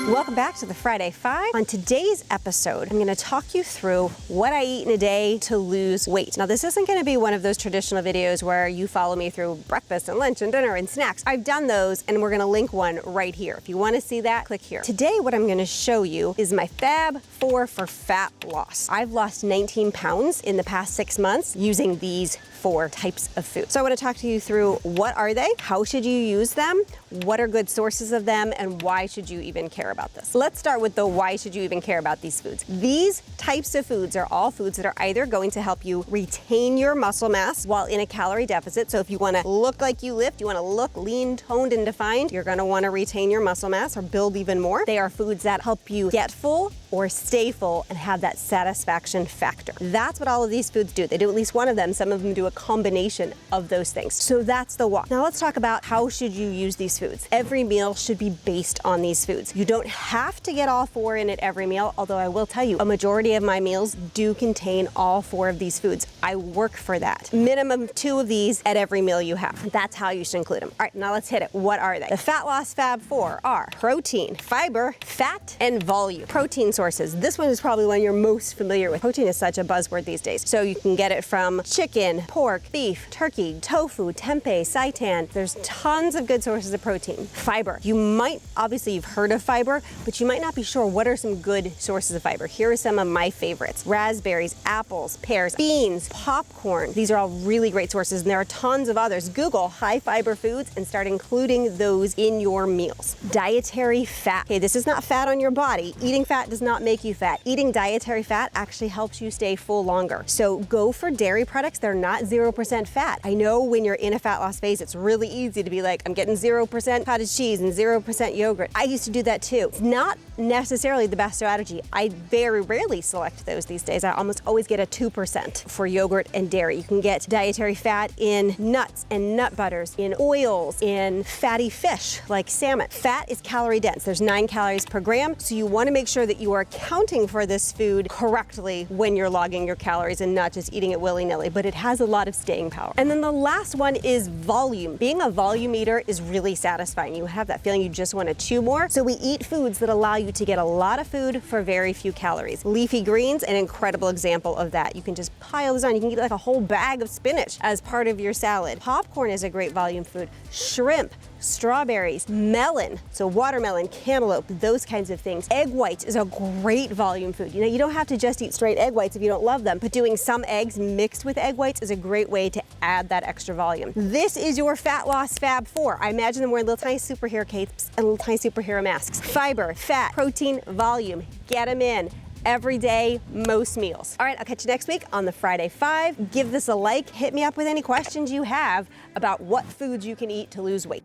Welcome back to the Friday 5. On today's episode, I'm going to talk you through what I eat in a day to lose weight. Now, this isn't going to be one of those traditional videos where you follow me through breakfast and lunch and dinner and snacks. I've done those, and we're going to link one right here. If you want to see that, click here. Today, what I'm going to show you is my FAB 4 for fat loss. I've lost 19 pounds in the past 6 months using these 4 types of food. So I want to talk to you through what are they, how should you use them, what are good sources of them, and why should you even care about this. Let's start with the why should you even care about these foods. These types of foods are all foods that are either going to help you retain your muscle mass while in a calorie deficit. So if you want to look like you lift, you want to look lean, toned, and defined, you're going to want to retain your muscle mass or build even more. They are foods that help you get full or stay full and have that satisfaction factor. That's what all of these foods do. They do at least one of them. Some of them do a combination of those things. So that's the why. Now let's talk about how should you use these foods. Every meal should be based on these foods. You don't have to get all 4 in at every meal, although I will tell you, a majority of my meals do contain all 4 of these foods. I work for that. Minimum 2 of these at every meal you have. That's how you should include them. All right, now let's hit it. What are they? The fat loss FAB 4 are protein, fiber, fat, and volume. Protein sources. This one is probably one you're most familiar with. Protein is such a buzzword these days. So you can get it from chicken, pork, beef, turkey, tofu, tempeh, seitan. There's tons of good sources of protein. Fiber. Obviously you've heard of fiber, but you might not be sure what are some good sources of fiber. Here are some of my favorites. Raspberries, apples, pears, beans, popcorn. These are all really great sources, and there are tons of others. Google high fiber foods and start including those in your meals. Dietary fat. Okay, this is not fat on your body. Eating fat does not make you fat. Eating dietary fat actually helps you stay full longer. So go for dairy products. They're not 0% fat. I know when you're in a fat loss phase, it's really easy to be like, I'm getting 0% cottage cheese and 0% yogurt. I used to do that too. It's not necessarily the best strategy. I very rarely select those these days. I almost always get a 2% for yogurt and dairy. You can get dietary fat in nuts and nut butters, in oils, in fatty fish like salmon. Fat is calorie dense. There's 9 calories per gram, so you want to make sure that you are accounting for this food correctly when you're logging your calories and not just eating it willy-nilly, but it has a lot of staying power. And then the last one is volume. Being a volume eater is really satisfying. You have that feeling you just want to chew more. So we eat foods that allow you to get a lot of food for very few calories. Leafy greens, an incredible example of that. You can just pile those on. You can eat like a whole bag of spinach as part of your salad. Popcorn is a great volume food. Shrimp, strawberries, melon, so watermelon, cantaloupe, those kinds of things. Egg whites is a great volume food. You don't have to just eat straight egg whites if you don't love them, but doing some eggs mixed with egg whites is a great way to add that extra volume. This is your fat loss FAB 4. I imagine them wearing little tiny superhero capes and little tiny superhero masks. Fiber, fat, protein, volume. Get them in. Every day, most meals. All right, I'll catch you next week on the Friday 5. Give this a like. Hit me up with any questions you have about what foods you can eat to lose weight.